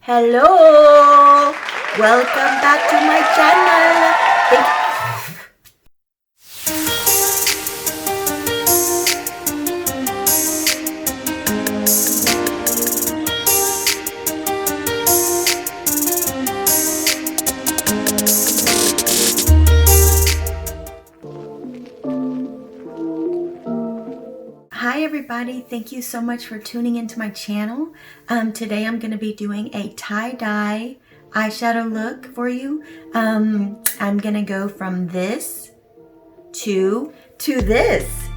Hello! Welcome back to my channel. Hi everybody, thank you so much for tuning into my channel. Today I'm going to be doing a tie-dye eyeshadow look for you. I'm going to go from this to this.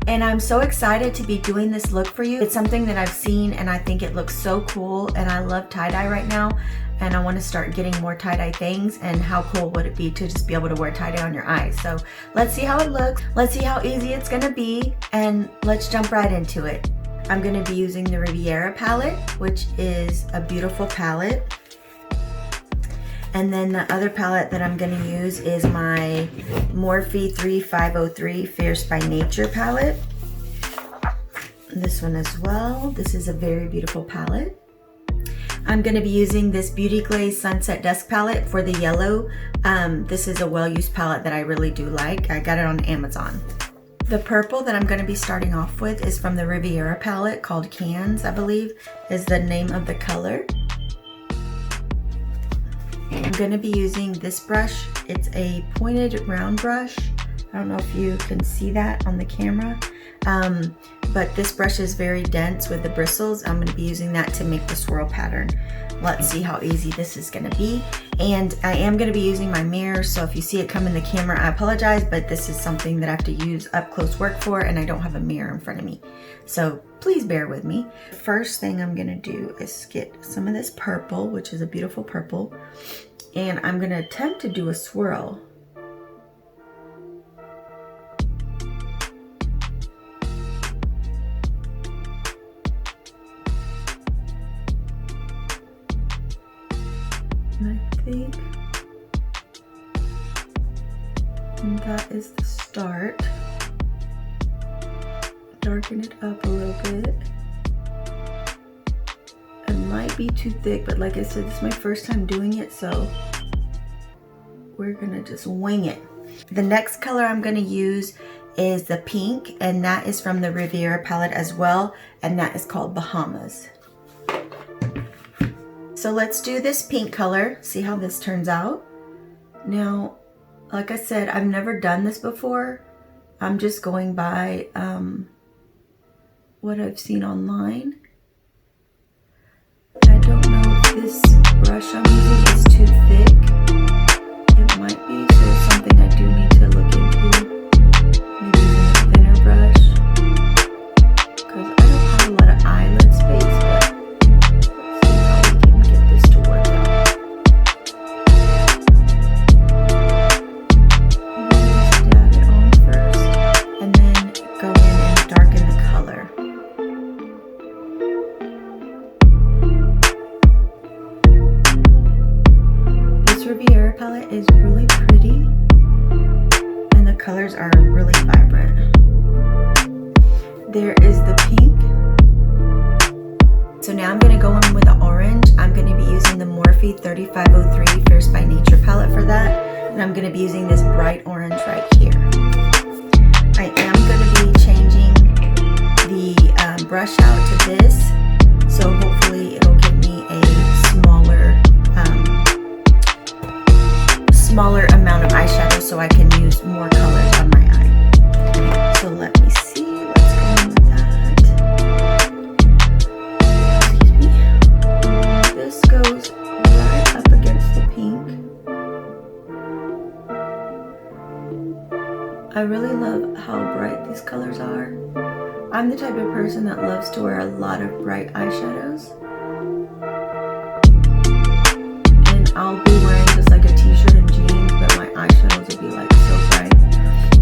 And I'm so excited to be doing this look for you. It's something that I've seen and I think it looks so cool, and I love tie-dye right now. And I want to start getting more tie-dye things, and how cool would it be to just be able to wear tie-dye on your eyes. So let's see how it looks, let's see how easy it's going to be, and let's jump right into it. I'm going to be using the Riviera palette, which is a beautiful palette. And then the other palette that I'm going to use is my Morphe 3503 Fierce by Nature palette. This one as well. This is a very beautiful palette. I'm going to be using this Beauty Glaze Sunset Dusk palette for the yellow. This is a well-used palette that I really do like. I got it on Amazon. The purple that I'm going to be starting off with is from the Riviera palette called Cans, I believe is the name of the color. I'm going to be using this brush. It's a pointed round brush. I don't know if you can see that on the camera. But this brush is very dense with the bristles. I'm going to be using that to make the swirl pattern. Let's see how easy this is going to be. And I am going to be using my mirror, so if you see it come in the camera, I apologize, but this is something that I have to use up close work for, and I don't have a mirror in front of me. So please bear with me. First thing I'm going to do is get some of this purple, which is a beautiful purple, and I'm going to attempt to do a swirl. And I think that is the start. Darken it up a little bit. It might be too thick, but like I said, this is my first time doing it, so we're gonna just wing it. The next color I'm gonna use is the pink, and that is from the Riviera palette as well, and that is called Bahamas. So let's do this pink color, see how this turns out. Now, like I said, I've never done this before. I'm just going by what I've seen online. I don't know if this brush I'm using is too thick. It might be, so it's something I do need to look into. Maybe using a thinner brush, because I don't have a lot of eyelid space, but Riviera palette is really pretty, and the colors are really vibrant. There is the pink. So now I'm going to go in with the orange. I'm going to be using the Morphe 3503 Fierce by Nature palette for that, and I'm going to be using this bright orange right here. I am going to be changing the brush out to this, so hopefully it'll give me a smaller amount of eyeshadow so I can use more colors on my eye. So let me see, let's go in with that. Excuse me. This goes right up against the pink. I really love how bright these colors are. I'm the type of person that loves to wear a lot of bright eyeshadows. And I'll be wearing just like a t-shirt and jeans, but my eyeshadows will be like so bright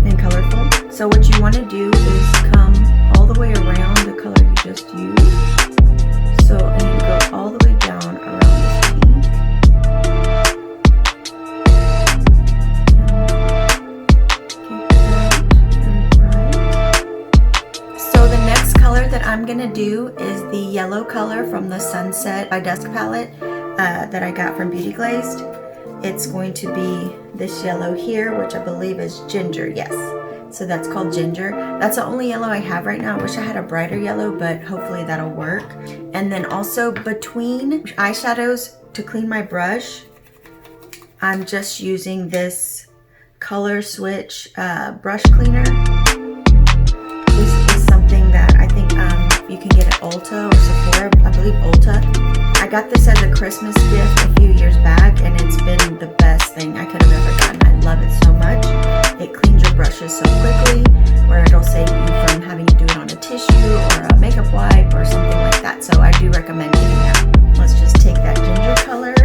and colorful. So what you want to do is come all the way around the color you just used. So I need to go all the way down around this pink. So the next color that I'm gonna do is the yellow color from the Sunset by Dusk palette that I got from Beauty Glazed. It's going to be this yellow here, which I believe is ginger, yes. So that's called ginger. That's the only yellow I have right now. I wish I had a brighter yellow, but hopefully that'll work. And then also between eyeshadows to clean my brush, I'm just using this Color Switch brush cleaner. This is something that I think you can get at Ulta or Sephora, I believe Ulta. I got this as a Christmas gift a few years back, and it's been the best thing I could have ever gotten. I love it so much. It cleans your brushes so quickly, where it'll save you from having to do it on a tissue or a makeup wipe or something like that. So I do recommend getting that. Let's just take that ginger color.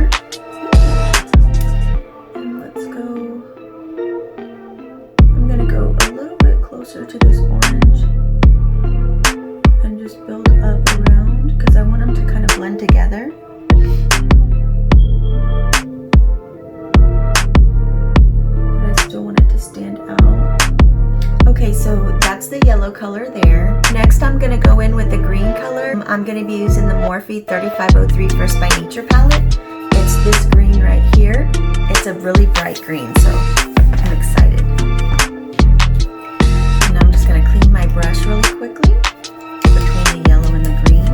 And let's go, I'm gonna go a little bit closer to this orange and just build up around because I want them to kind of blend together. But I still want it to stand out. Okay, so that's the yellow color there. Next, I'm gonna go in with the green color. I'm gonna be using the Morphe 3503 First by Nature palette. It's this green right here. It's a really bright green, so I'm excited. And I'm just gonna clean my brush really quickly between the yellow and the green.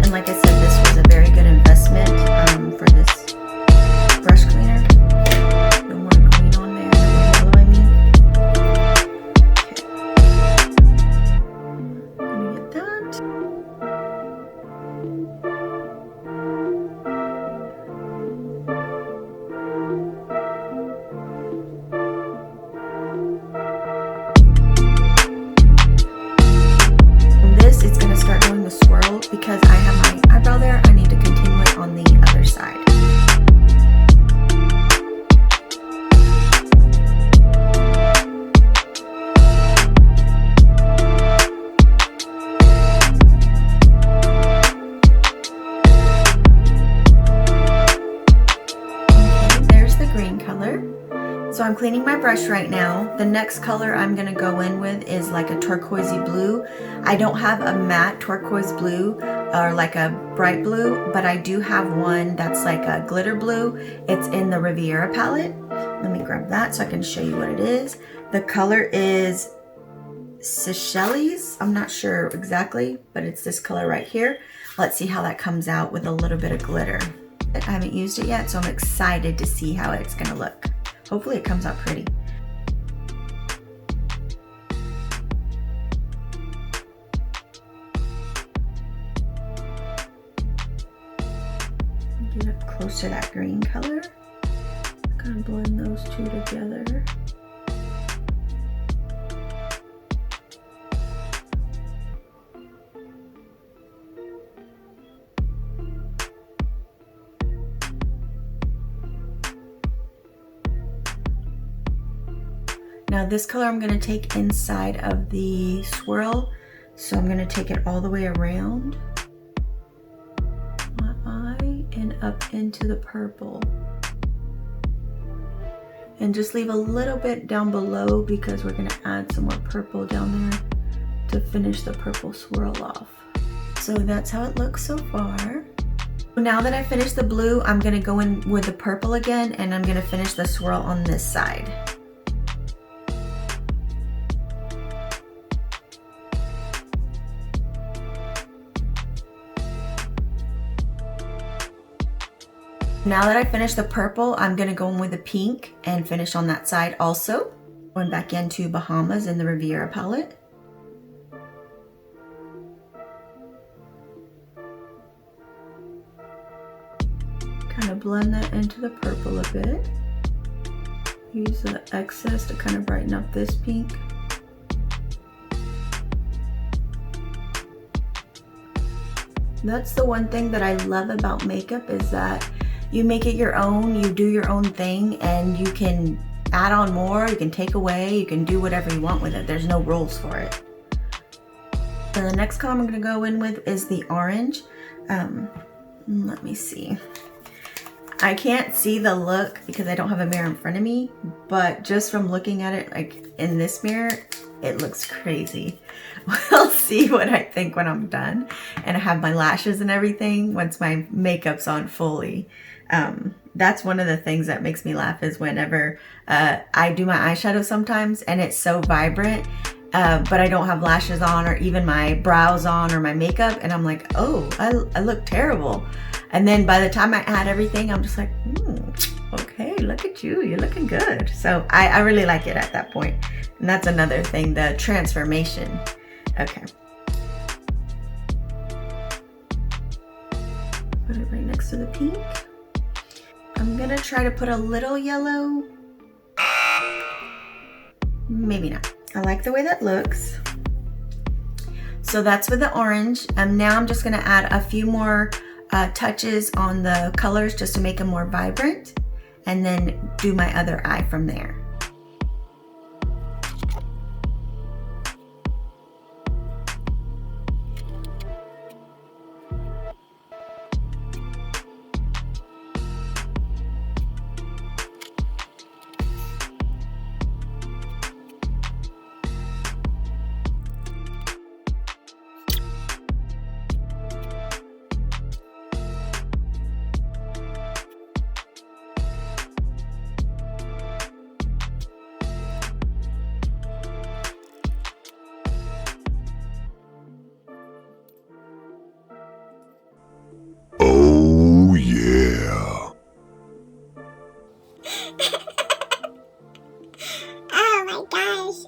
And like I said, this was a very good investment for this brush cleaner. No more green on there, no more yellow, I mean. Okay. I'm gonna get that. It's going to start doing the swirl because I have my eyebrow there. I need to continue it on the other side. Okay, there's the green color. So I'm cleaning my brush right now. The next color I'm gonna go in with is like a turquoisey blue. I don't have a matte turquoise blue or like a bright blue, but I do have one that's like a glitter blue. It's in the Riviera palette. Let me grab that so I can show you what it is. The color is Seychelles. I'm not sure exactly, but it's this color right here. Let's see how that comes out with a little bit of glitter. I haven't used it yet, so I'm excited to see how it's gonna look. Hopefully it comes out pretty. Get up close to that green color. Kind of blend those two together. Now this color I'm going to take inside of the swirl, so I'm going to take it all the way around my eye and up into the purple. And just leave a little bit down below because we're going to add some more purple down there to finish the purple swirl off. So that's how it looks so far. Now that I finished the blue, I'm going to go in with the purple again and I'm going to finish the swirl on this side. Now that I finished the purple, I'm gonna go in with the pink and finish on that side also. Going back into Bahamas in the Riviera palette. Kind of blend that into the purple a bit. Use the excess to kind of brighten up this pink. That's the one thing that I love about makeup is that you make it your own, you do your own thing, and you can add on more, you can take away, you can do whatever you want with it. There's no rules for it. So the next color I'm going to go in with is the orange. Let me see. I can't see the look because I don't have a mirror in front of me, but just from looking at it like in this mirror, it looks crazy. We'll see what I think when I'm done and I have my lashes and everything once my makeup's on fully. That's one of the things that makes me laugh is whenever I do my eyeshadow sometimes and it's so vibrant, but I don't have lashes on or even my brows on or my makeup, and I'm like, oh, I look terrible. And then by the time I add everything, I'm just like, okay, look at you, you're looking good. So I really like it at that point. And that's another thing, the transformation. Okay. Put it right next to the pink. I'm gonna try to put a little yellow. Maybe not. I like the way that looks. So that's with the orange. Now I'm just gonna add a few more touches on the colors just to make them more vibrant, and then do my other eye from there. Oh, yeah. Oh my gosh.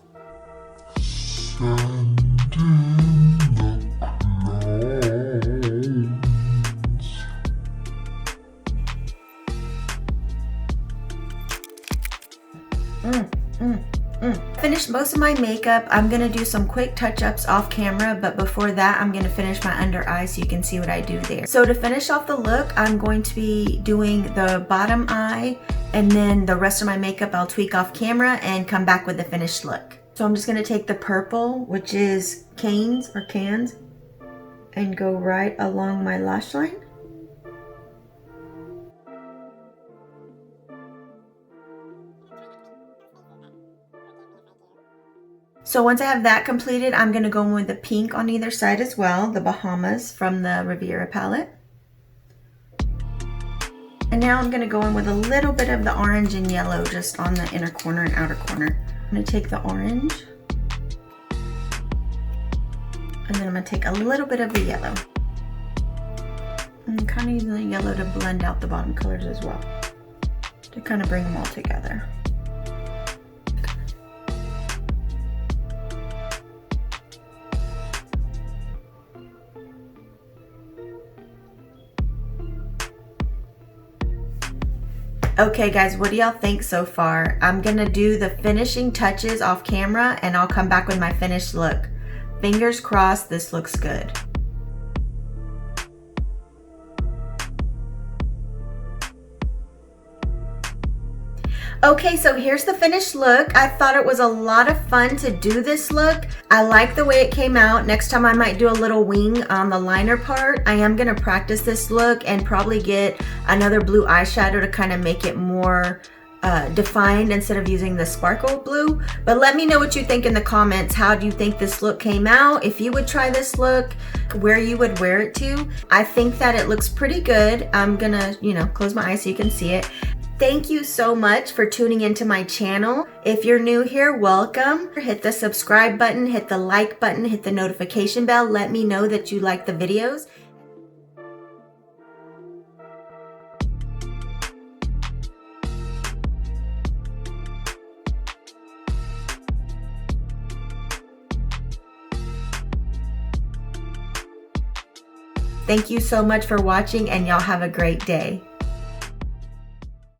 Finished most of my makeup. I'm gonna do some quick touch-ups off camera, but before that I'm gonna finish my under eye so you can see what I do there. So to finish off the look, I'm going to be doing the bottom eye, and then the rest of my makeup I'll tweak off camera and come back with the finished look. So I'm just gonna take the purple, which is cans, and go right along my lash line. So once I have that completed, I'm going to go in with the pink on either side as well, the Bahamas from the Riviera palette. And now I'm going to go in with a little bit of the orange and yellow just on the inner corner and outer corner. I'm going to take the orange, and then I'm going to take a little bit of the yellow. I'm kind of using the yellow to blend out the bottom colors as well, to kind of bring them all together. Okay guys, what do y'all think so far? I'm gonna do the finishing touches off camera and I'll come back with my finished look. Fingers crossed this looks good. Okay, so here's the finished look. I thought it was a lot of fun to do this look. I like the way it came out. Next time I might do a little wing on the liner part. I am gonna practice this look and probably get another blue eyeshadow to kind of make it more defined instead of using the sparkle blue. But let me know what you think in the comments. How do you think this look came out? If you would try this look, where you would wear it to. I think that it looks pretty good. I'm gonna, close my eyes so you can see it. Thank you so much for tuning into my channel. If you're new here, welcome. Hit the subscribe button, hit the like button, hit the notification bell. Let me know that you like the videos. Thank you so much for watching, and y'all have a great day.